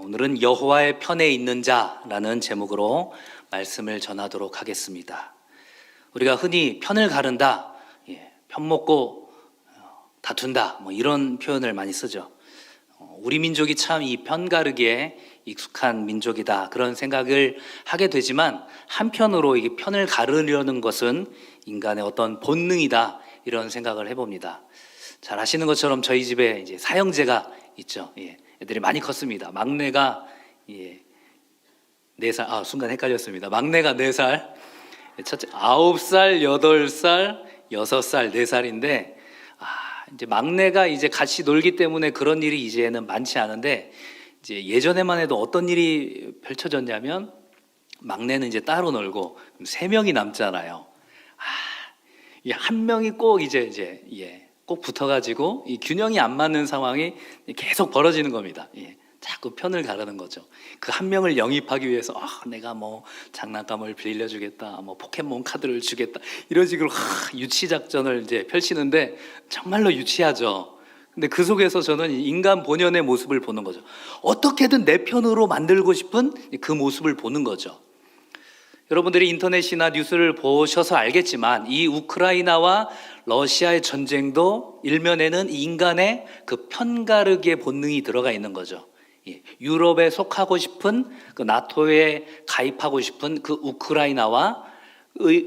오늘은 여호와의 편에 있는 자라는 제목으로 말씀을 전하도록 하겠습니다. 우리가 흔히 편을 가른다, 편 먹고 다툰다, 이런 표현을 많이 쓰죠. 우리 민족이 참 이 편가르기에 익숙한 민족이다, 그런 생각을 하게 되지만 한편으로 이 편을 가르려는 것은 인간의 어떤 본능이다, 이런 생각을 해봅니다. 잘 아시는 것처럼 저희 집에 이제 사형제가 있죠. 애들이 많이 컸습니다. 막내가 4살, 순간 헷갈렸습니다. 막내가 4살, 첫째 9살, 8살, 6살, 4살인데 이제 막내가 이제 같이 놀기 때문에 그런 일이 이제는 많지 않은데, 이제 예전에만 해도 어떤 일이 펼쳐졌냐면, 막내는 이제 따로 놀고 3명이 남잖아요. 이 한 명이 꼭 꼭 붙어가지고 이 균형이 안 맞는 상황이 계속 벌어지는 겁니다. 자꾸 편을 가르는 거죠. 그 한 명을 영입하기 위해서 내가 장난감을 빌려주겠다, 포켓몬 카드를 주겠다, 이런 식으로 유치 작전을 이제 펼치는데 정말로 유치하죠. 근데 그 속에서 저는 인간 본연의 모습을 보는 거죠. 어떻게든 내 편으로 만들고 싶은 그 모습을 보는 거죠. 여러분들이 인터넷이나 뉴스를 보셔서 알겠지만 이 우크라이나와 러시아의 전쟁도 일면에는 인간의 그 편가르기의 본능이 들어가 있는 거죠. 유럽에 속하고 싶은, 그 나토에 가입하고 싶은 그 우크라이나와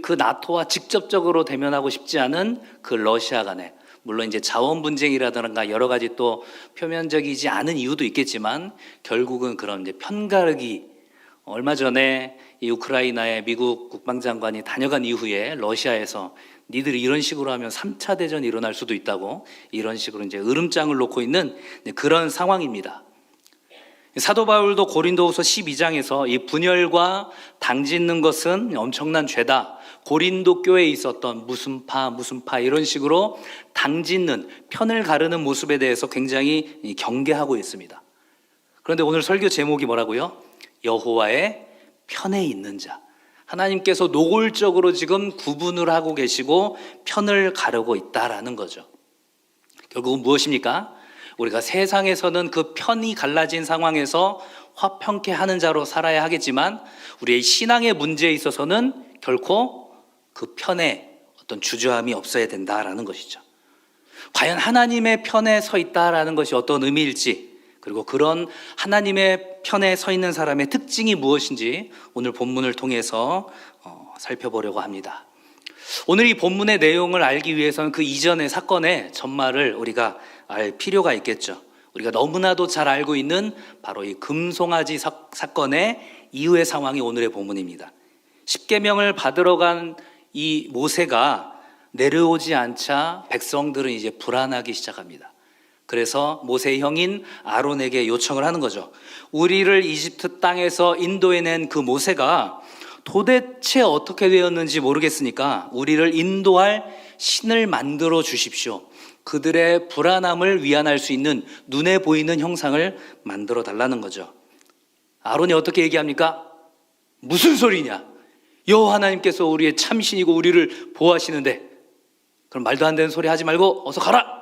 그 나토와 직접적으로 대면하고 싶지 않은 그 러시아 간에, 물론 이제 자원 분쟁이라든가 여러 가지 또 표면적이지 않은 이유도 있겠지만 결국은 그런 이제 편가르기, 얼마 전에 이 우크라이나에 미국 국방장관이 다녀간 이후에 러시아에서 니들이 이런 식으로 하면 3차 대전이 일어날 수도 있다고, 이런 식으로 이제 으름장을 놓고 있는 그런 상황입니다. 사도 바울도 고린도후서 12장에서 이 분열과 당짓는 것은 엄청난 죄다, 고린도 교회에 있었던 무슨 파 이런 식으로 당짓는, 편을 가르는 모습에 대해서 굉장히 경계하고 있습니다. 그런데 오늘 설교 제목이 뭐라고요? 여호와의 편에 있는 자. 하나님께서 노골적으로 지금 구분을 하고 계시고 편을 가르고 있다라는 거죠. 결국은 무엇입니까? 우리가 세상에서는 그 편이 갈라진 상황에서 화평케 하는 자로 살아야 하겠지만, 우리의 신앙의 문제에 있어서는 결코 그 편에 어떤 주저함이 없어야 된다라는 것이죠. 과연 하나님의 편에 서 있다라는 것이 어떤 의미일지, 그리고 그런 하나님의 편에 서 있는 사람의 특징이 무엇인지 오늘 본문을 통해서 살펴보려고 합니다. 오늘 이 본문의 내용을 알기 위해서는 그 이전의 사건의 전말을 우리가 알 필요가 있겠죠. 우리가 너무나도 잘 알고 있는 바로 이 금송아지 사건의 이후의 상황이 오늘의 본문입니다. 십계명을 받으러 간 이 모세가 내려오지 않자 백성들은 이제 불안하기 시작합니다. 그래서 모세의 형인 아론에게 요청을 하는 거죠. 우리를 이집트 땅에서 인도해낸 그 모세가 도대체 어떻게 되었는지 모르겠으니까 우리를 인도할 신을 만들어 주십시오. 그들의 불안함을 위안할 수 있는 눈에 보이는 형상을 만들어 달라는 거죠. 아론이 어떻게 얘기합니까? 무슨 소리냐? 여호와 하나님께서 우리의 참신이고 우리를 보호하시는데 그럼 말도 안 되는 소리 하지 말고 어서 가라!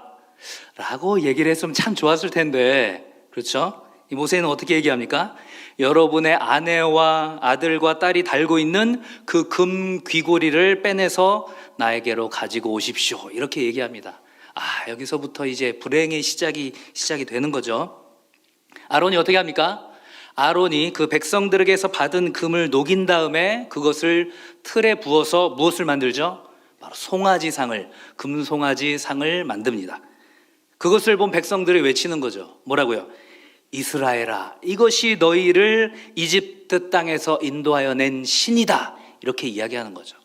라고 얘기를 했으면 참 좋았을 텐데, 그렇죠? 이 모세는 어떻게 얘기합니까? 여러분의 아내와 아들과 딸이 달고 있는 그 금 귀고리를 빼내서 나에게로 가지고 오십시오, 이렇게 얘기합니다. 여기서부터 이제 불행의 시작이 되는 거죠. 아론이 어떻게 합니까? 아론이 그 백성들에게서 받은 금을 녹인 다음에 그것을 틀에 부어서 무엇을 만들죠? 바로 송아지상을, 금송아지상을 만듭니다. 그것을 본 백성들이 외치는 거죠. 뭐라고요? 이스라엘아, 이것이 너희를 이집트 땅에서 인도하여 낸 신이다, 이렇게 이야기하는 거죠.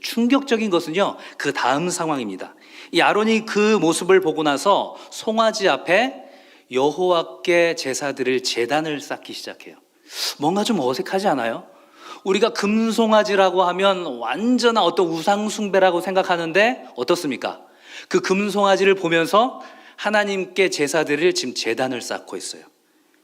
충격적인 것은요, 그 다음 상황입니다. 이 아론이 그 모습을 보고 나서 송아지 앞에 여호와께 제사 드릴 제단을 쌓기 시작해요. 뭔가 좀 어색하지 않아요? 우리가 금송아지라고 하면 완전한 어떤 우상숭배라고 생각하는데 어떻습니까? 그 금송아지를 보면서 하나님께 제사 드릴 지금 제단을 쌓고 있어요.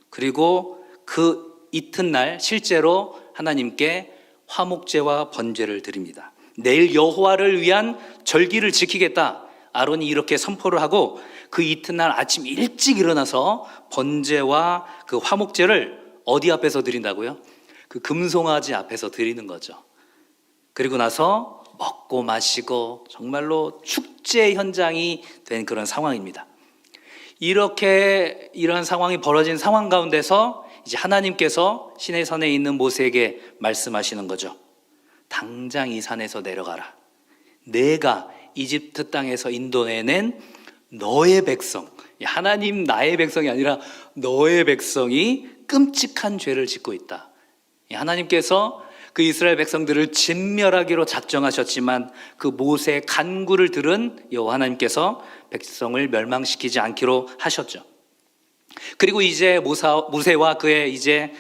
그리고 그 이튿날 실제로 하나님께 화목제와 번제를 드립니다. 내일 여호와를 위한 절기를 지키겠다, 아론이 이렇게 선포를 하고 그 이튿날 아침 일찍 일어나서 번제와 그 화목제를 어디 앞에서 드린다고요? 그 금송아지 앞에서 드리는 거죠. 그리고 나서 먹고 마시고 정말로 축제 현장이 된 그런 상황입니다. 이런 상황이 벌어진 상황 가운데서 이제 하나님께서 시내산에 있는 모세에게 말씀하시는 거죠. 당장 이 산에서 내려가라. 내가 이집트 땅에서 인도해낸 너의 백성, 하나님 나의 백성이 아니라 너의 백성이 끔찍한 죄를 짓고 있다. 하나님께서 그 이스라엘 백성들을 진멸하기로 작정하셨지만 그 모세의 간구를 들은 여호와 하나님께서 백성을 멸망시키지 않기로 하셨죠. 그리고 이제 모세와 그의 이제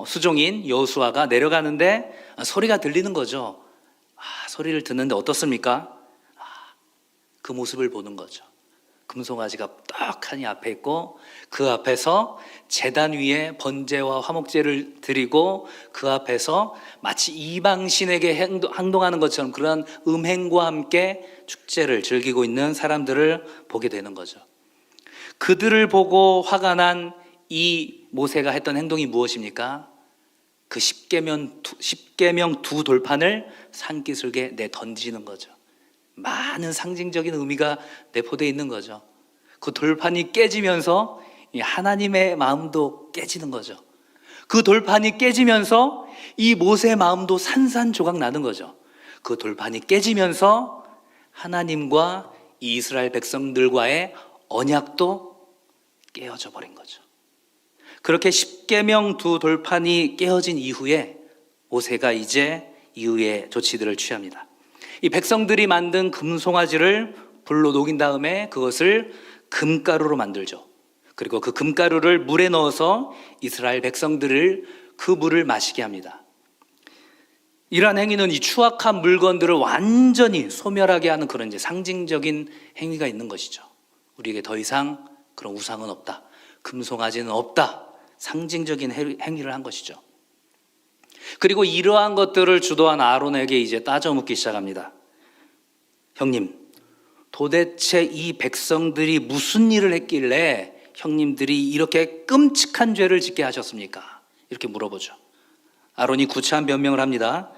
수종인 여호수아가 내려가는데 소리가 들리는 거죠. 소리를 듣는데 어떻습니까? 그 모습을 보는 거죠. 금송아지가 떡하니 앞에 있고 그 앞에서 제단 위에 번제와 화목제를 드리고 그 앞에서 마치 이방신에게 행동하는 것처럼 그런 음행과 함께 축제를 즐기고 있는 사람들을 보게 되는 거죠. 그들을 보고 화가 난 이 모세가 했던 행동이 무엇입니까? 그 십계명 두 돌판을 산기슭에 내던지는 거죠. 많은 상징적인 의미가 내포되어 있는 거죠. 그 돌판이 깨지면서 하나님의 마음도 깨지는 거죠. 그 돌판이 깨지면서 이 모세의 마음도 산산조각 나는 거죠. 그 돌판이 깨지면서 하나님과 이 이스라엘 백성들과의 언약도 깨어져 버린 거죠. 그렇게 십계명 두 돌판이 깨어진 이후에 모세가 이제 이후의 조치들을 취합니다. 이 백성들이 만든 금송아지를 불로 녹인 다음에 그것을 금가루로 만들죠. 그리고 그 금가루를 물에 넣어서 이스라엘 백성들을 그 물을 마시게 합니다. 이러한 행위는 이 추악한 물건들을 완전히 소멸하게 하는 그런 이제 상징적인 행위가 있는 것이죠. 우리에게 더 이상 그런 우상은 없다. 금송아지는 없다. 상징적인 행위를 한 것이죠. 그리고 이러한 것들을 주도한 아론에게 이제 따져 묻기 시작합니다. 형님, 도대체 이 백성들이 무슨 일을 했길래 형님들이 이렇게 끔찍한 죄를 짓게 하셨습니까? 이렇게 물어보죠. 아론이 구차한 변명을 합니다.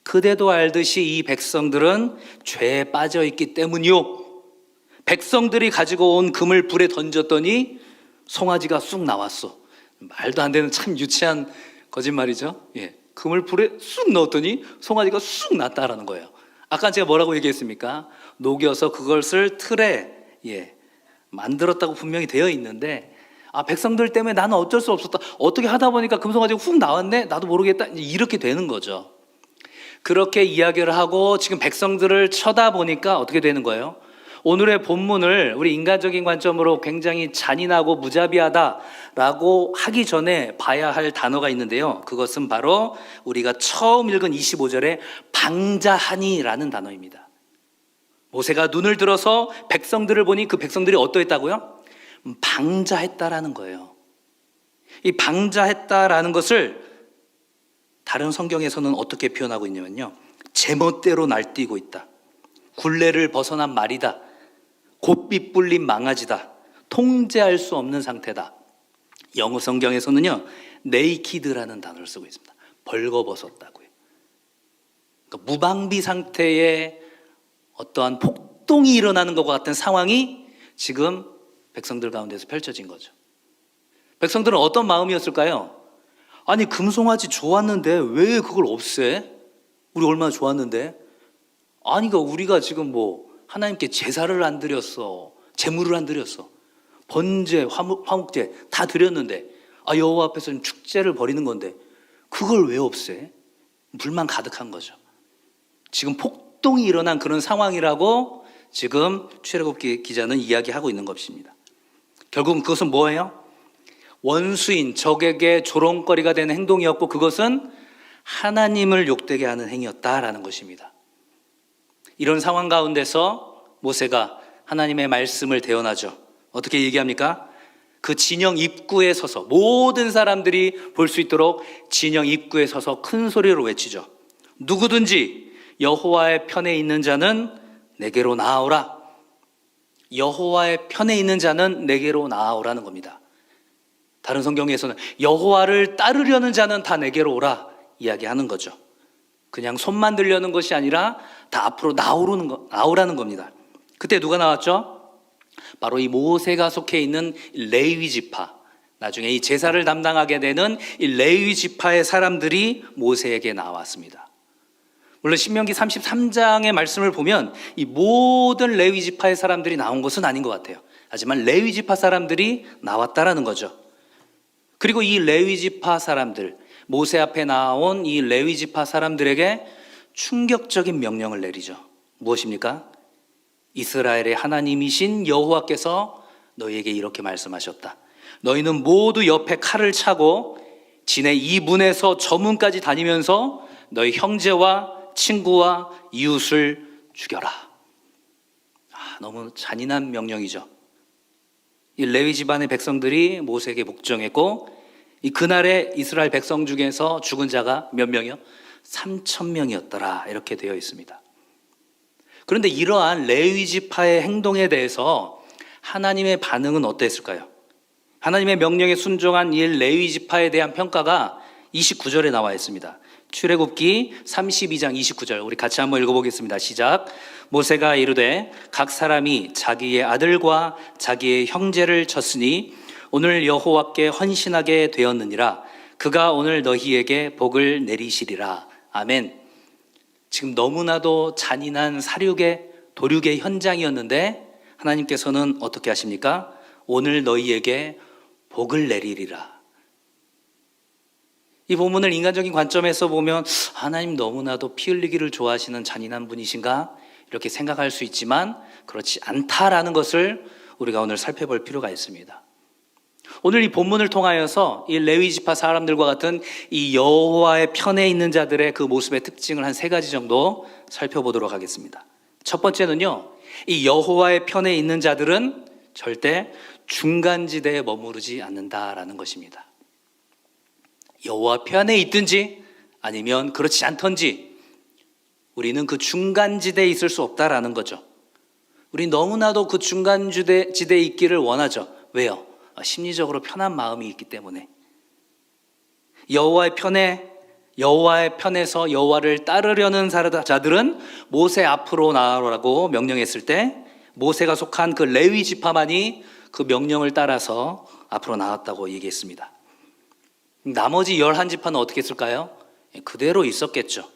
그대도 알듯이 이 백성들은 죄에 빠져 있기 때문이요. 백성들이 가지고 온 금을 불에 던졌더니 송아지가 쑥 나왔어. 말도 안 되는 참 유치한 거짓말이죠. 금을 불에 쑥 넣었더니 송아지가 쑥 났다라는 거예요. 아까 제가 뭐라고 얘기했습니까? 녹여서 그것을 틀에 만들었다고 분명히 되어 있는데 백성들 때문에 나는 어쩔 수 없었다. 어떻게 하다 보니까 금송아지가 훅 나왔네? 나도 모르겠다. 이렇게 되는 거죠. 그렇게 이야기를 하고 지금 백성들을 쳐다보니까 어떻게 되는 거예요? 오늘의 본문을 우리 인간적인 관점으로 굉장히 잔인하고 무자비하다라고 하기 전에 봐야 할 단어가 있는데요. 그것은 바로 우리가 처음 읽은 25절에 방자하니라는 단어입니다. 모세가 눈을 들어서 백성들을 보니 그 백성들이 어떠했다고요? 방자했다라는 거예요. 이 방자했다라는 것을 다른 성경에서는 어떻게 표현하고 있냐면요. 제멋대로 날뛰고 있다. 굴레를 벗어난 말이다. 곱비 뿔린 망아지다. 통제할 수 없는 상태다. 영어 성경에서는요, 네이키드라는 단어를 쓰고 있습니다. 벌거벗었다고요. 그러니까 무방비 상태의 어떠한 폭동이 일어나는 것과 같은 상황이 지금 백성들 가운데서 펼쳐진 거죠. 백성들은 어떤 마음이었을까요? 아니, 금송아지 좋았는데 왜 그걸 없애? 우리 얼마나 좋았는데? 아니, 우리가 지금 하나님께 제사를 안 드렸어. 제물을 안 드렸어. 번제, 화목제 다 드렸는데 여호와 앞에서는 축제를 벌이는 건데 그걸 왜 없애? 불만 가득한 거죠. 지금 폭동이 일어난 그런 상황이라고 지금 출애굽기 기자는 이야기하고 있는 것입니다. 결국은 그것은 뭐예요? 원수인 적에게 조롱거리가 되는 행동이었고 그것은 하나님을 욕되게 하는 행위였다라는 것입니다. 이런 상황 가운데서 모세가 하나님의 말씀을 대언하죠. 어떻게 얘기합니까? 그 진영 입구에 서서 모든 사람들이 볼 수 있도록 진영 입구에 서서 큰 소리로 외치죠. 누구든지 여호와의 편에 있는 자는 내게로 나아오라. 여호와의 편에 있는 자는 내게로 나아오라는 겁니다. 다른 성경에서는 여호와를 따르려는 자는 다 내게로 오라 이야기하는 거죠. 그냥 손만 들려는 것이 아니라 다 앞으로 나오라는 겁니다. 그때 누가 나왔죠? 바로 이 모세가 속해 있는 레위 지파, 나중에 이 제사를 담당하게 되는 이 레위 지파의 사람들이 모세에게 나왔습니다. 물론 신명기 33장의 말씀을 보면 이 모든 레위 지파의 사람들이 나온 것은 아닌 것 같아요. 하지만 레위 지파 사람들이 나왔다라는 거죠. 그리고 이 레위 지파 사람들, 모세 앞에 나온 이 레위 지파 사람들에게 충격적인 명령을 내리죠. 무엇입니까? 이스라엘의 하나님이신 여호와께서 너희에게 이렇게 말씀하셨다. 너희는 모두 옆에 칼을 차고 진의 이 문에서 저 문까지 다니면서 너희 형제와 친구와 이웃을 죽여라. 너무 잔인한 명령이죠. 이 레위 집안의 백성들이 모세에게 복종했고, 이 그날의 이스라엘 백성 중에서 죽은 자가 몇 명이요? 3,000명이었더라 이렇게 되어 있습니다. 그런데 이러한 레위 지파의 행동에 대해서 하나님의 반응은 어땠을까요? 하나님의 명령에 순종한 이 레위 지파에 대한 평가가 29절에 나와 있습니다. 출애굽기 32장 29절 우리 같이 한번 읽어보겠습니다. 시작. 모세가 이르되 각 사람이 자기의 아들과 자기의 형제를 쳤으니 오늘 여호와께 헌신하게 되었느니라. 그가 오늘 너희에게 복을 내리시리라. 아멘. 지금 너무나도 잔인한 사륙의 도륙의 현장이었는데 하나님께서는 어떻게 하십니까? 오늘 너희에게 복을 내리리라. 이 본문을 인간적인 관점에서 보면 하나님 너무나도 피 흘리기를 좋아하시는 잔인한 분이신가? 이렇게 생각할 수 있지만 그렇지 않다라는 것을 우리가 오늘 살펴볼 필요가 있습니다. 오늘 이 본문을 통하여서 이 레위 지파 사람들과 같은 이 여호와의 편에 있는 자들의 그 모습의 특징을 한 3가지 정도 살펴보도록 하겠습니다. 첫 번째는요, 이 여호와의 편에 있는 자들은 절대 중간지대에 머무르지 않는다라는 것입니다. 여호와 편에 있든지 아니면 그렇지 않던지 우리는 그 중간지대에 있을 수 없다라는 거죠. 우리 너무나도 그 중간지대에 있기를 원하죠. 왜요? 심리적으로 편한 마음이 있기 때문에. 여호와의 편에서 여호와를 따르려는 자들은 모세 앞으로 나아오라고 명령했을 때 모세가 속한 그 레위 지파만이 그 명령을 따라서 앞으로 나왔다고 얘기했습니다. 나머지 11지파는 어떻게 했을까요? 그대로 있었겠죠.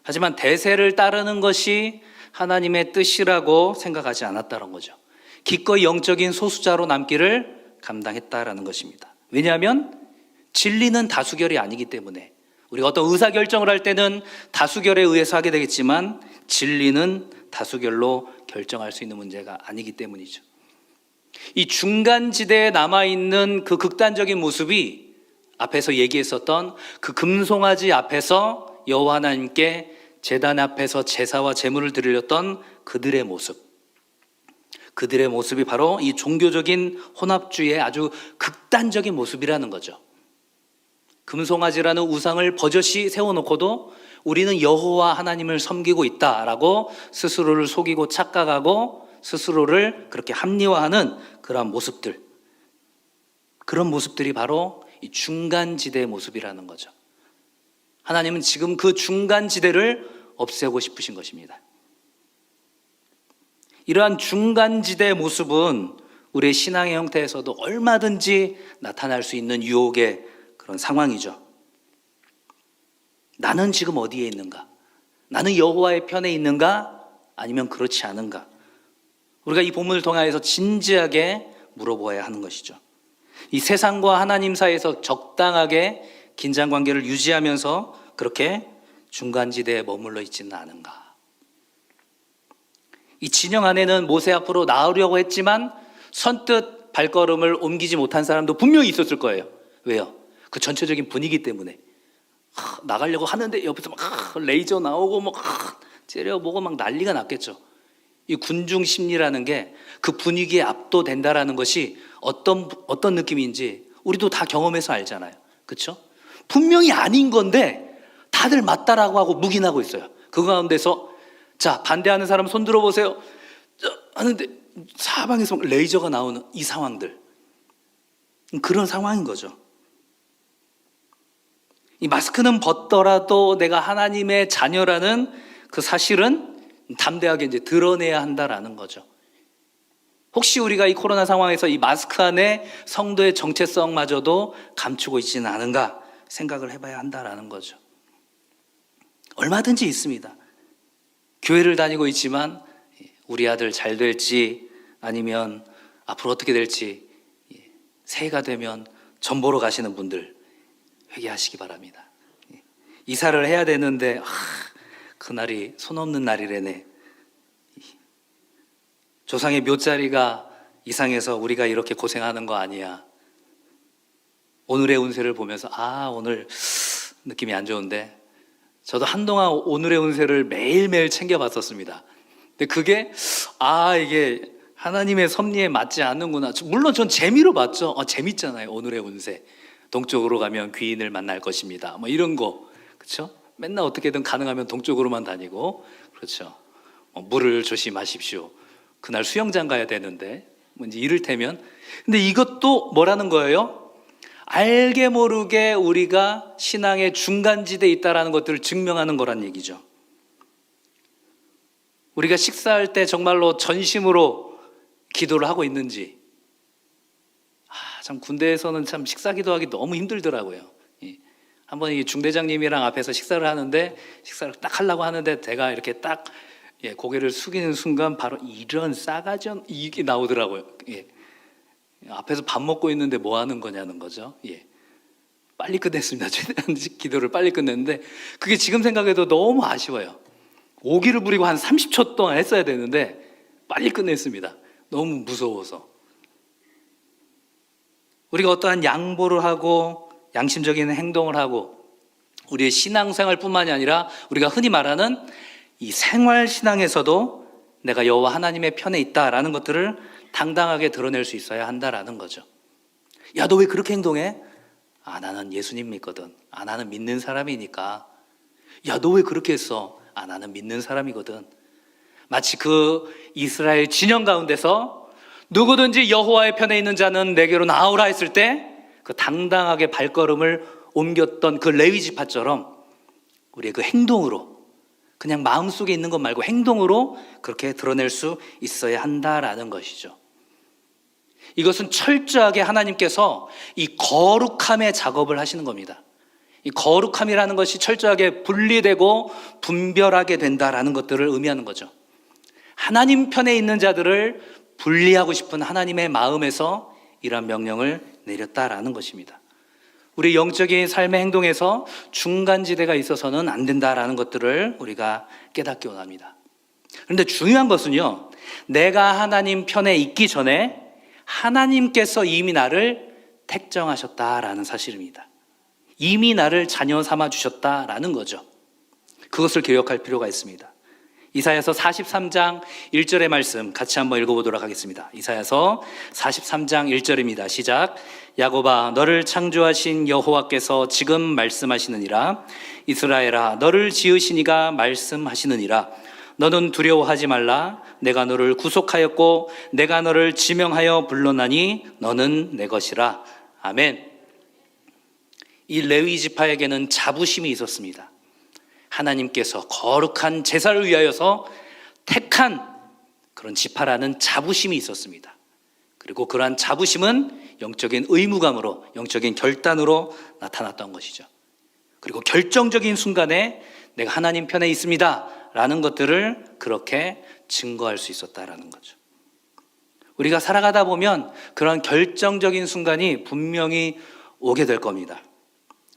하지만 대세를 따르는 것이 하나님의 뜻이라고 생각하지 않았다는 거죠. 기꺼이 영적인 소수자로 남기를 감당했다라는 것입니다. 왜냐하면 진리는 다수결이 아니기 때문에 우리가 어떤 의사결정을 할 때는 다수결에 의해서 하게 되겠지만 진리는 다수결로 결정할 수 있는 문제가 아니기 때문이죠. 이 중간지대에 남아있는 그 극단적인 모습이 앞에서 얘기했었던 그 금송아지 앞에서 여호와 하나님께 제단 앞에서 제사와 제물을 드렸던 그들의 모습이 바로 이 종교적인 혼합주의의 아주 극단적인 모습이라는 거죠. 금송아지라는 우상을 버젓이 세워놓고도 우리는 여호와 하나님을 섬기고 있다라고 스스로를 속이고 착각하고 스스로를 그렇게 합리화하는 그런 모습들, 그런 모습들이 바로 이 중간지대의 모습이라는 거죠. 하나님은 지금 그 중간지대를 없애고 싶으신 것입니다. 이러한 중간지대의 모습은 우리의 신앙의 형태에서도 얼마든지 나타날 수 있는 유혹의 그런 상황이죠. 나는 지금 어디에 있는가? 나는 여호와의 편에 있는가? 아니면 그렇지 않은가? 우리가 이 본문을 통해서 진지하게 물어보아야 하는 것이죠. 이 세상과 하나님 사이에서 적당하게 긴장관계를 유지하면서 그렇게 중간지대에 머물러 있지는 않은가? 이 진영 안에는 모세 앞으로 나오려고 했지만 선뜻 발걸음을 옮기지 못한 사람도 분명히 있었을 거예요. 왜요? 그 전체적인 분위기 때문에 나가려고 하는데 옆에서 막 레이저 나오고 막 째려보고 막 난리가 났겠죠. 이 군중 심리라는 게 그 분위기에 압도된다라는 것이 어떤 느낌인지 우리도 다 경험해서 알잖아요. 그렇죠? 분명히 아닌 건데 다들 맞다라고 하고 묵인하고 있어요. 그 가운데서 자, 반대하는 사람 손 들어보세요 하는데 사방에서 레이저가 나오는 이 상황들, 그런 상황인 거죠. 이 마스크는 벗더라도 내가 하나님의 자녀라는 그 사실은 담대하게 이제 드러내야 한다라는 거죠. 혹시 우리가 이 코로나 상황에서 이 마스크 안에 성도의 정체성마저도 감추고 있지는 않은가 생각을 해봐야 한다라는 거죠. 얼마든지 있습니다. 교회를 다니고 있지만 우리 아들 잘 될지 아니면 앞으로 어떻게 될지 새해가 되면 전 보러 가시는 분들 회개하시기 바랍니다. 이사를 해야 되는데 그날이 손 없는 날이래네. 조상의 묘자리가 이상해서 우리가 이렇게 고생하는 거 아니야. 오늘의 운세를 보면서 오늘 느낌이 안 좋은데, 저도 한동안 오늘의 운세를 매일매일 챙겨봤었습니다. 근데 그게 이게 하나님의 섭리에 맞지 않는구나. 물론 전 재미로 봤죠. 재밌잖아요. 오늘의 운세. 동쪽으로 가면 귀인을 만날 것입니다. 뭐 이런 거, 그렇죠? 맨날 어떻게든 가능하면 동쪽으로만 다니고, 그렇죠? 물을 조심하십시오. 그날 수영장 가야 되는데, 이제 이를테면. 근데 이것도 뭐라는 거예요? 알게 모르게 우리가 신앙의 중간지대에 있다는 것들을 증명하는 거란 얘기죠. 우리가 식사할 때 정말로 전심으로 기도를 하고 있는지. 참 군대에서는 참 식사 기도하기 너무 힘들더라고요. 한번 이 중대장님이랑 앞에서 식사를 하는데, 식사를 딱 하려고 하는데 제가 이렇게 딱 고개를 숙이는 순간 바로 이런 싸가지 이게 나오더라고요. 앞에서 밥 먹고 있는데 뭐 하는 거냐는 거죠. 빨리 끝냈습니다. 최대한 기도를 빨리 끝냈는데, 그게 지금 생각해도 너무 아쉬워요. 오기를 부리고 한 30초 동안 했어야 되는데 빨리 끝냈습니다. 너무 무서워서. 우리가 어떠한 양보를 하고 양심적인 행동을 하고 우리의 신앙생활뿐만이 아니라 우리가 흔히 말하는 이 생활신앙에서도 내가 여호와 하나님의 편에 있다라는 것들을 당당하게 드러낼 수 있어야 한다라는 거죠. 야, 너 왜 그렇게 행동해? 나는 예수님 믿거든. 나는 믿는 사람이니까. 야, 너 왜 그렇게 했어? 나는 믿는 사람이거든. 마치 그 이스라엘 진영 가운데서 누구든지 여호와의 편에 있는 자는 내게로 나오라 했을 때 그 당당하게 발걸음을 옮겼던 그 레위 지파처럼 우리의 그 행동으로, 그냥 마음속에 있는 것 말고 행동으로 그렇게 드러낼 수 있어야 한다라는 것이죠. 이것은 철저하게 하나님께서 이 거룩함의 작업을 하시는 겁니다. 이 거룩함이라는 것이 철저하게 분리되고 분별하게 된다라는 것들을 의미하는 거죠. 하나님 편에 있는 자들을 분리하고 싶은 하나님의 마음에서 이러한 명령을 내렸다라는 것입니다. 우리 영적인 삶의 행동에서 중간지대가 있어서는 안 된다라는 것들을 우리가 깨닫기 원합니다. 그런데 중요한 것은요, 내가 하나님 편에 있기 전에 하나님께서 이미 나를 택정하셨다라는 사실입니다. 이미 나를 자녀 삼아 주셨다라는 거죠. 그것을 기억할 필요가 있습니다. 이사야서 43장 1절의 말씀 같이 한번 읽어보도록 하겠습니다. 이사야서 43장 1절입니다. 시작. 야곱아, 너를 창조하신 여호와께서 지금 말씀하시느니라. 이스라엘아, 너를 지으신 이가 말씀하시느니라. 너는 두려워하지 말라. 내가 너를 구속하였고 내가 너를 지명하여 불렀나니 너는 내 것이라. 아멘. 이 레위 지파에게는 자부심이 있었습니다. 하나님께서 거룩한 제사를 위하여서 택한 그런 지파라는 자부심이 있었습니다. 그리고 그러한 자부심은 영적인 의무감으로, 영적인 결단으로 나타났던 것이죠. 그리고 결정적인 순간에 내가 하나님 편에 있습니다 라는 것들을 그렇게 증거할 수 있었다라는 거죠. 우리가 살아가다 보면 그런 결정적인 순간이 분명히 오게 될 겁니다.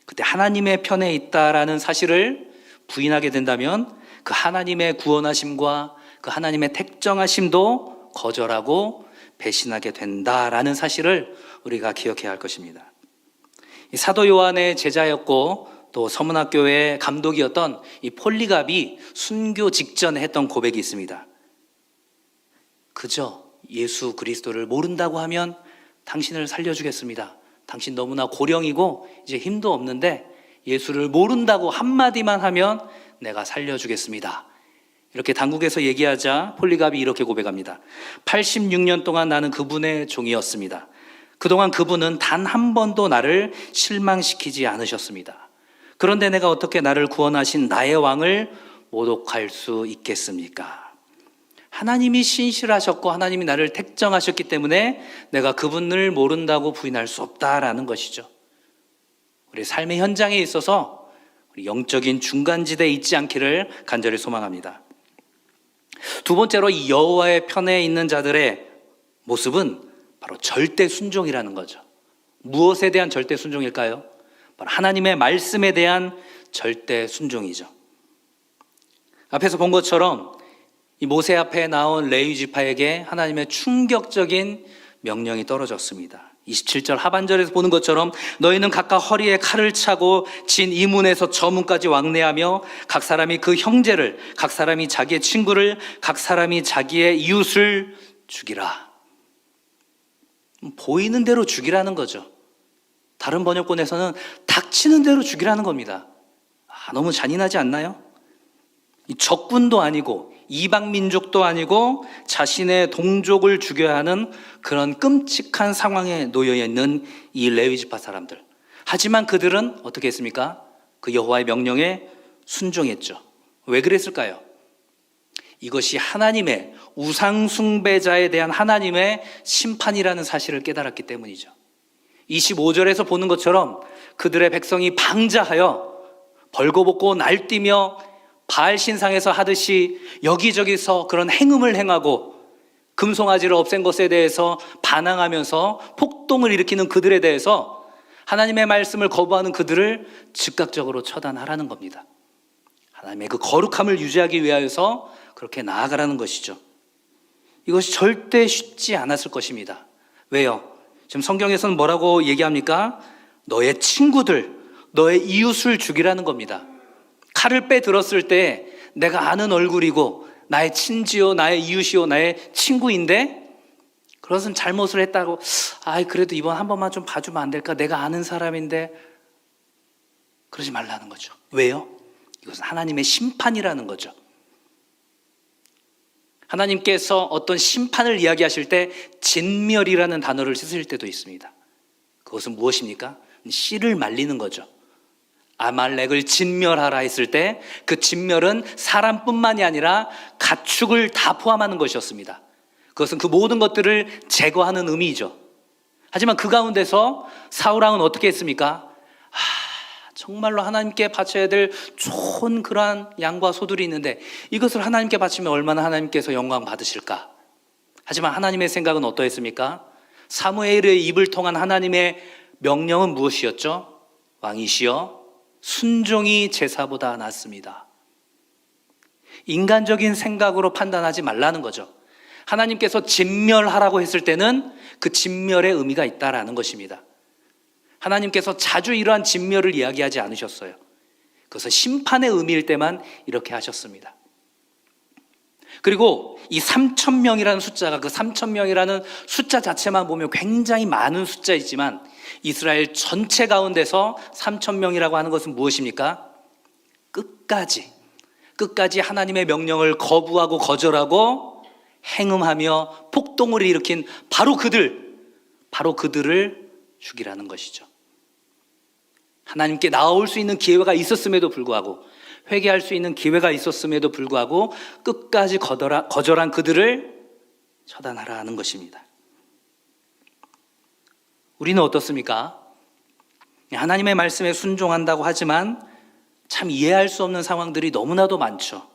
그때 하나님의 편에 있다라는 사실을 부인하게 된다면 그 하나님의 구원하심과 그 하나님의 택정하심도 거절하고 배신하게 된다라는 사실을 우리가 기억해야 할 것입니다. 사도 요한의 제자였고 또 서문학교의 감독이었던 이 폴리갑이 순교 직전에 했던 고백이 있습니다. 그저 예수 그리스도를 모른다고 하면 당신을 살려주겠습니다. 당신 너무나 고령이고 이제 힘도 없는데 예수를 모른다고 한마디만 하면 내가 살려주겠습니다. 이렇게 당국에서 얘기하자 폴리갑이 이렇게 고백합니다. 86년 동안 나는 그분의 종이었습니다. 그동안 그분은 단 한 번도 나를 실망시키지 않으셨습니다. 그런데 내가 어떻게 나를 구원하신 나의 왕을 모독할 수 있겠습니까? 하나님이 신실하셨고 하나님이 나를 택정하셨기 때문에 내가 그분을 모른다고 부인할 수 없다라는 것이죠. 우리 삶의 현장에 있어서 우리 영적인 중간지대에 있지 않기를 간절히 소망합니다. 두 번째로 이 여호와의 편에 있는 자들의 모습은 바로 절대 순종이라는 거죠. 무엇에 대한 절대 순종일까요? 바로 하나님의 말씀에 대한 절대 순종이죠. 앞에서 본 것처럼 이 모세 앞에 나온 레위 지파에게 하나님의 충격적인 명령이 떨어졌습니다. 27절 하반절에서 보는 것처럼 너희는 각각 허리에 칼을 차고 진 이문에서 저문까지 왕래하며 각 사람이 그 형제를, 각 사람이 자기의 친구를, 각 사람이 자기의 이웃을 죽이라. 보이는 대로 죽이라는 거죠. 다른 번역본에서는 닥치는 대로 죽이라는 겁니다. 너무 잔인하지 않나요? 이 적군도 아니고 이방 민족도 아니고 자신의 동족을 죽여야 하는 그런 끔찍한 상황에 놓여 있는 이 레위 지파 사람들. 하지만 그들은 어떻게 했습니까? 그 여호와의 명령에 순종했죠. 왜 그랬을까요? 이것이 하나님의 우상 숭배자에 대한 하나님의 심판이라는 사실을 깨달았기 때문이죠. 25절에서 보는 것처럼 그들의 백성이 방자하여 벌거벗고 날뛰며 바알 신상에서 하듯이 여기저기서 그런 행음을 행하고 금송아지를 없앤 것에 대해서 반항하면서 폭동을 일으키는 그들에 대해서 하나님의 말씀을 거부하는 그들을 즉각적으로 처단하라는 겁니다. 하나님의 그 거룩함을 유지하기 위하여서 그렇게 나아가라는 것이죠. 이것이 절대 쉽지 않았을 것입니다. 왜요? 지금 성경에서는 뭐라고 얘기합니까? 너의 친구들, 너의 이웃을 죽이라는 겁니다. 칼을 빼들었을 때 내가 아는 얼굴이고 나의 친지요, 나의 이웃이요, 나의 친구인데 그것은 잘못을 했다고 그래도 이번 한 번만 좀 봐주면 안 될까? 내가 아는 사람인데 그러지 말라는 거죠. 왜요? 이것은 하나님의 심판이라는 거죠. 하나님께서 어떤 심판을 이야기하실 때 진멸이라는 단어를 쓰실 때도 있습니다. 그것은 무엇입니까? 씨를 말리는 거죠. 아말렉을 진멸하라 했을 때 그 진멸은 사람뿐만이 아니라 가축을 다 포함하는 것이었습니다. 그것은 그 모든 것들을 제거하는 의미이죠. 하지만 그 가운데서 사울왕은 어떻게 했습니까? 정말로 하나님께 바쳐야 될 좋은 그러한 양과 소들이 있는데 이것을 하나님께 바치면 얼마나 하나님께서 영광 받으실까? 하지만 하나님의 생각은 어떠했습니까? 사무엘의 입을 통한 하나님의 명령은 무엇이었죠? 왕이시여 순종이 제사보다 낫습니다. 인간적인 생각으로 판단하지 말라는 거죠. 하나님께서 진멸하라고 했을 때는 그 진멸의 의미가 있다라는 것입니다. 하나님께서 자주 이러한 진멸을 이야기하지 않으셨어요. 그것은 심판의 의미일 때만 이렇게 하셨습니다. 그리고 이 3,000명이라는 숫자가 그 3,000명이라는 숫자 자체만 보면 굉장히 많은 숫자이지만 이스라엘 전체 가운데서 3,000명이라고 하는 것은 무엇입니까? 끝까지 하나님의 명령을 거부하고 거절하고 행음하며 폭동을 일으킨 바로 그들을 죽이라는 것이죠. 하나님께 나올 수 있는 기회가 있었음에도 불구하고 회개할 수 있는 기회가 있었음에도 불구하고 끝까지 거절한 그들을 처단하라는 것입니다. 우리는 어떻습니까? 하나님의 말씀에 순종한다고 하지만 참 이해할 수 없는 상황들이 너무나도 많죠.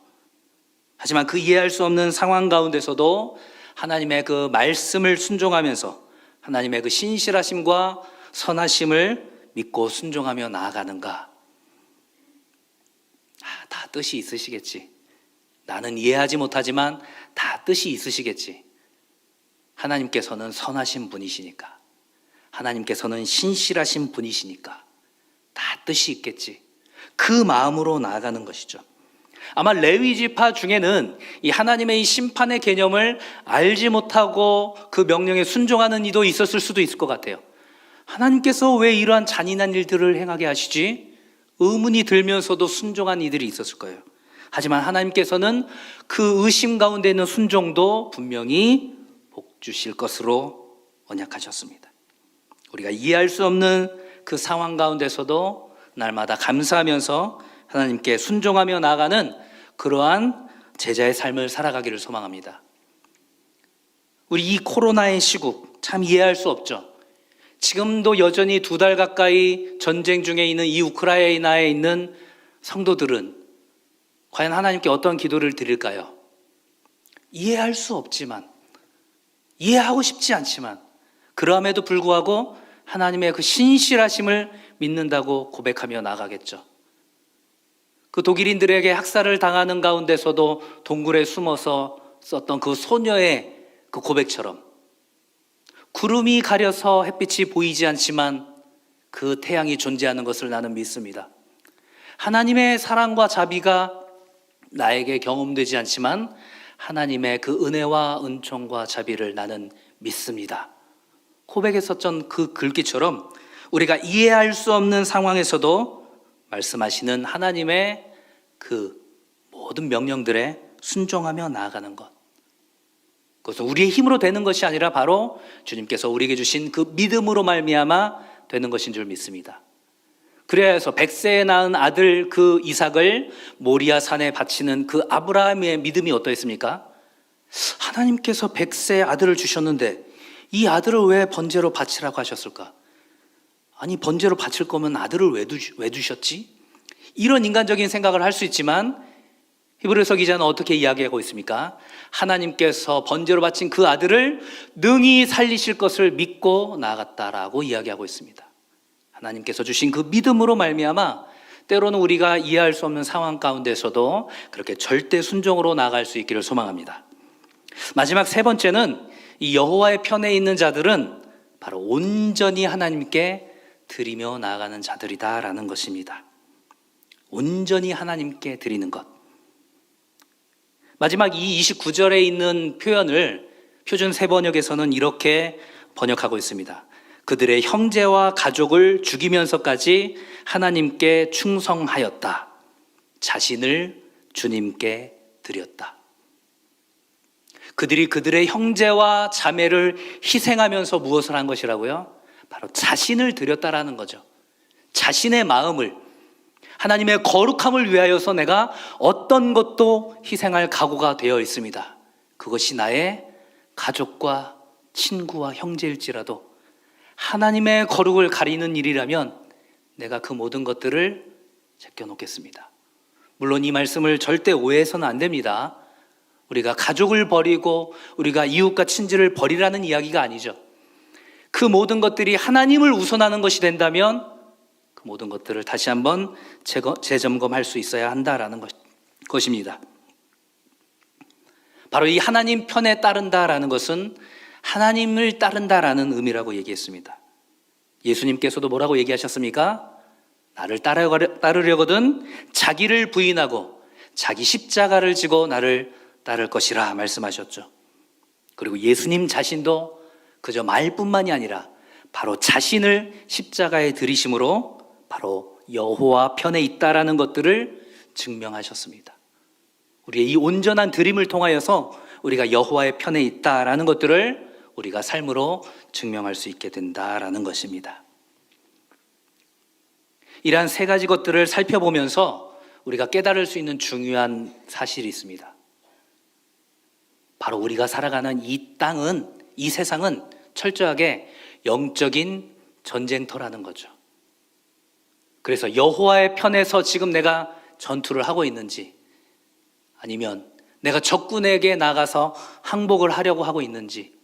하지만 그 이해할 수 없는 상황 가운데서도 하나님의 그 말씀을 순종하면서 하나님의 그 신실하심과 선하심을 믿고 순종하며 나아가는가? 다 뜻이 있으시겠지. 나는 이해하지 못하지만 다 뜻이 있으시겠지. 하나님께서는 선하신 분이시니까. 하나님께서는 신실하신 분이시니까 다 뜻이 있겠지. 그 마음으로 나아가는 것이죠. 아마 레위 지파 중에는 이 하나님의 이 심판의 개념을 알지 못하고 그 명령에 순종하는 이도 있었을 수도 있을 것 같아요. 하나님께서 왜 이러한 잔인한 일들을 행하게 하시지? 의문이 들면서도 순종한 이들이 있었을 거예요. 하지만 하나님께서는 그 의심 가운데 있는 순종도 분명히 복 주실 것으로 언약하셨습니다. 우리가 이해할 수 없는 그 상황 가운데서도 날마다 감사하면서 하나님께 순종하며 나아가는 그러한 제자의 삶을 살아가기를 소망합니다. 우리 이 코로나의 시국 참 이해할 수 없죠. 지금도 여전히 2달 가까이 전쟁 중에 있는 이 우크라이나에 있는 성도들은 과연 하나님께 어떤 기도를 드릴까요? 이해할 수 없지만, 이해하고 싶지 않지만, 그럼에도 불구하고 하나님의 그 신실하심을 믿는다고 고백하며 나가겠죠. 그 독일인들에게 학살을 당하는 가운데서도 동굴에 숨어서 썼던 그 소녀의 그 고백처럼 구름이 가려서 햇빛이 보이지 않지만 그 태양이 존재하는 것을 나는 믿습니다. 하나님의 사랑과 자비가 나에게 경험되지 않지만 하나님의 그 은혜와 은총과 자비를 나는 믿습니다. 고백했었던 그 글귀처럼 우리가 이해할 수 없는 상황에서도 말씀하시는 하나님의 그 모든 명령들에 순종하며 나아가는 것, 그것은 우리의 힘으로 되는 것이 아니라 바로 주님께서 우리에게 주신 그 믿음으로 말미암아 되는 것인 줄 믿습니다. 그래서 100세에 낳은 아들 그 이삭을 모리아 산에 바치는 그 아브라함의 믿음이 어떠했습니까? 하나님께서 100세의 아들을 주셨는데 이 아들을 왜 번제로 바치라고 하셨을까? 아니, 번제로 바칠 거면 아들을 왜 주셨지? 이런 인간적인 생각을 할 수 있지만 히브리서 기자는 어떻게 이야기하고 있습니까? 하나님께서 번제로 바친 그 아들을 능히 살리실 것을 믿고 나아갔다라고 이야기하고 있습니다. 하나님께서 주신 그 믿음으로 말미암아 때로는 우리가 이해할 수 없는 상황 가운데서도 그렇게 절대 순종으로 나아갈 수 있기를 소망합니다. 마지막 3번째는 이 여호와의 편에 있는 자들은 바로 온전히 하나님께 드리며 나아가는 자들이다라는 것입니다. 온전히 하나님께 드리는 것. 마지막 이 29절에 있는 표현을 표준 세번역에서는 이렇게 번역하고 있습니다. 그들의 형제와 가족을 죽이면서까지 하나님께 충성하였다. 자신을 주님께 드렸다. 그들이 그들의 형제와 자매를 희생하면서 무엇을 한 것이라고요? 바로 자신을 드렸다라는 거죠. 자신의 마음을, 하나님의 거룩함을 위하여서 내가 어떤 것도 희생할 각오가 되어 있습니다. 그것이 나의 가족과 친구와 형제일지라도 하나님의 거룩을 가리는 일이라면 내가 그 모든 것들을 제껴놓겠습니다. 물론 이 말씀을 절대 오해해서는 안 됩니다. 우리가 가족을 버리고 우리가 이웃과 친지를 버리라는 이야기가 아니죠. 그 모든 것들이 하나님을 우선하는 것이 된다면 그 모든 것들을 다시 한번 재점검할 수 있어야 한다라는 것입니다. 바로 이 하나님 편에 따른다라는 것은 하나님을 따른다라는 의미라고 얘기했습니다. 예수님께서도 뭐라고 얘기하셨습니까? 나를 따르려거든 자기를 부인하고 자기 십자가를 지고 나를 따를 것이라 말씀하셨죠. 그리고 예수님 자신도 그저 말뿐만이 아니라 바로 자신을 십자가에 들이심으로 바로 여호와 편에 있다라는 것들을 증명하셨습니다. 우리의 이 온전한 드림을 통하여서 우리가 여호와의 편에 있다라는 것들을 우리가 삶으로 증명할 수 있게 된다라는 것입니다. 이러한 3가지 것들을 살펴보면서 우리가 깨달을 수 있는 중요한 사실이 있습니다. 바로 우리가 살아가는 이 땅은, 이 세상은 철저하게 영적인 전쟁터라는 거죠. 그래서 여호와의 편에서 지금 내가 전투를 하고 있는지, 아니면 내가 적군에게 나가서 항복을 하려고 하고 있는지,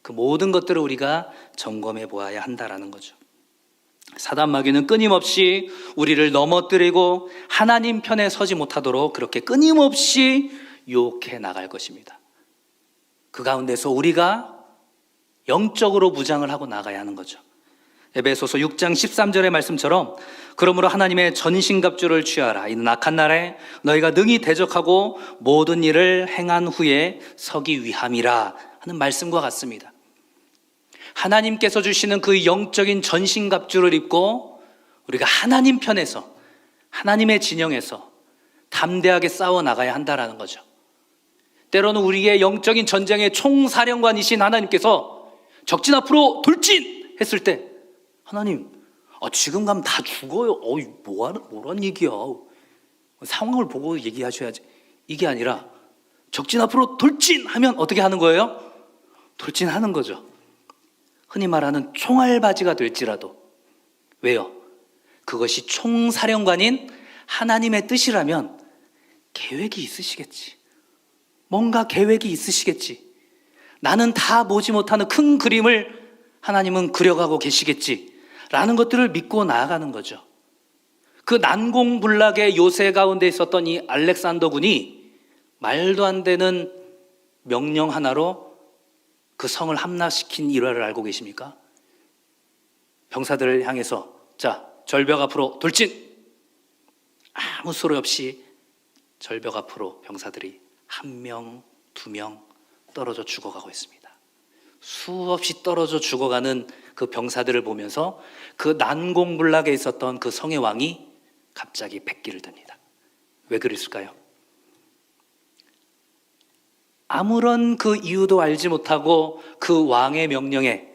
그 모든 것들을 우리가 점검해 보아야 한다라는 거죠. 사단 마귀는 끊임없이 우리를 넘어뜨리고 하나님 편에 서지 못하도록 그렇게 끊임없이 유혹해 나갈 것입니다. 그 가운데서 우리가 영적으로 무장을 하고 나가야 하는 거죠. 에베소서 6장 13절의 말씀처럼 그러므로 하나님의 전신갑주를 취하라. 이는 악한 날에 너희가 능히 대적하고 모든 일을 행한 후에 서기 위함이라 하는 말씀과 같습니다. 하나님께서 주시는 그 영적인 전신갑주를 입고 우리가 하나님 편에서, 하나님의 진영에서 담대하게 싸워 나가야 한다라는 거죠. 때로는 우리의 영적인 전쟁의 총사령관이신 하나님께서 적진 앞으로 돌진했을 때, 하나님, 지금 가면 다 죽어요. 뭐란 얘기야. 상황을 보고 얘기하셔야지. 이게 아니라 적진 앞으로 돌진하면 어떻게 하는 거예요? 돌진하는 거죠. 흔히 말하는 총알바지가 될지라도. 왜요? 그것이 총사령관인 하나님의 뜻이라면 계획이 있으시겠지. 뭔가 계획이 있으시겠지. 나는 다 보지 못하는 큰 그림을 하나님은 그려가고 계시겠지 라는 것들을 믿고 나아가는 거죠. 그 난공불락의 요새 가운데 있었던 이 알렉산더 군이 말도 안 되는 명령 하나로 그 성을 함락시킨 일화를 알고 계십니까? 병사들을 향해서 자, 절벽 앞으로 돌진! 아무 소리 없이 절벽 앞으로 병사들이 1명, 2명 떨어져 죽어가고 있습니다. 수없이 떨어져 죽어가는 그 병사들을 보면서 그 난공불락에 있었던 그 성의 왕이 갑자기 백기를 듭니다. 왜 그랬을까요? 아무런 그 이유도 알지 못하고 그 왕의 명령에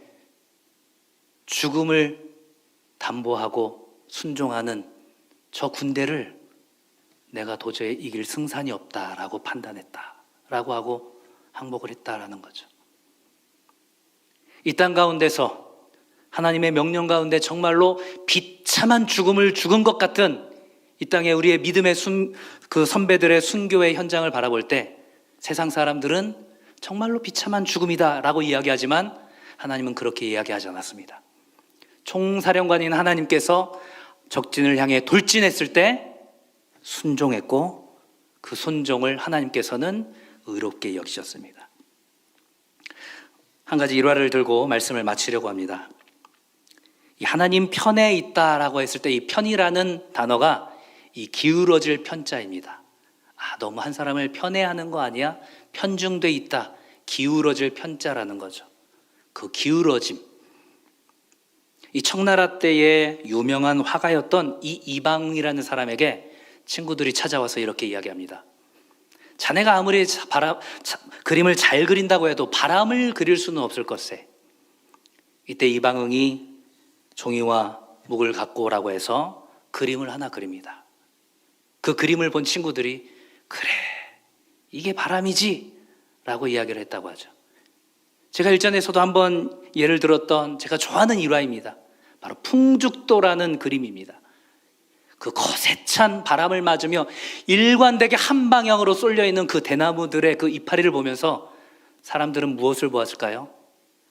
죽음을 담보하고 순종하는 저 군대를 내가 도저히 이길 승산이 없다라고 판단했다라고 하고 항복을 했다라는 거죠. 이 땅 가운데서 하나님의 명령 가운데 정말로 비참한 죽음을 죽은 것 같은 이 땅에 우리의 믿음의 그 선배들의 순교의 현장을 바라볼 때 세상 사람들은 정말로 비참한 죽음이다라고 이야기하지만 하나님은 그렇게 이야기하지 않았습니다. 총사령관인 하나님께서 적진을 향해 돌진했을 때 순종했고 그 순종을 하나님께서는 의롭게 여기셨습니다. 한 가지 일화를 들고 말씀을 마치려고 합니다. 이 하나님 편에 있다라고 했을 때 이 편이라는 단어가 이 기울어질 편자입니다. 너무 한 사람을 편애하는 거 아니야? 편중돼 있다. 기울어질 편자라는 거죠. 그 기울어짐. 이 청나라 때의 유명한 화가였던 이 이방이라는 사람에게 친구들이 찾아와서 이렇게 이야기합니다. 자네가 아무리 그림을 잘 그린다고 해도 바람을 그릴 수는 없을 것세. 이때 이방응이 종이와 묵을 갖고 오라고 해서 그림을 하나 그립니다. 그 그림을 본 친구들이 그래, 이게 바람이지 라고 이야기를 했다고 하죠. 제가 일전에서도 한번 예를 들었던 제가 좋아하는 일화입니다. 바로 풍죽도라는 그림입니다. 그 거세찬 바람을 맞으며 일관되게 한 방향으로 쏠려있는 그 대나무들의 그 이파리를 보면서 사람들은 무엇을 보았을까요?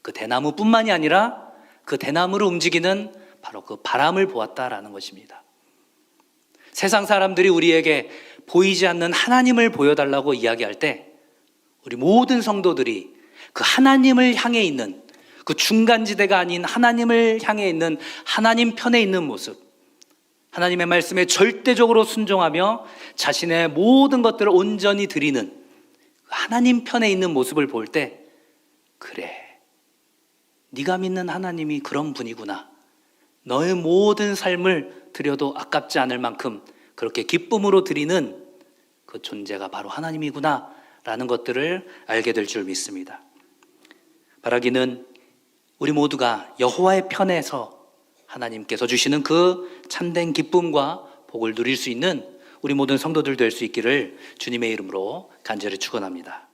그 대나무뿐만이 아니라 그 대나무를 움직이는 바로 그 바람을 보았다라는 것입니다. 세상 사람들이 우리에게 보이지 않는 하나님을 보여달라고 이야기할 때 우리 모든 성도들이 그 하나님을 향해 있는 그 중간지대가 아닌 하나님을 향해 있는 하나님 편에 있는 모습, 하나님의 말씀에 절대적으로 순종하며 자신의 모든 것들을 온전히 드리는 하나님 편에 있는 모습을 볼 때 그래, 네가 믿는 하나님이 그런 분이구나. 너의 모든 삶을 드려도 아깝지 않을 만큼 그렇게 기쁨으로 드리는 그 존재가 바로 하나님이구나 라는 것들을 알게 될 줄 믿습니다. 바라기는 우리 모두가 여호와의 편에서 하나님께서 주시는 그 참된 기쁨과 복을 누릴 수 있는 우리 모든 성도들 될 수 있기를 주님의 이름으로 간절히 축원합니다.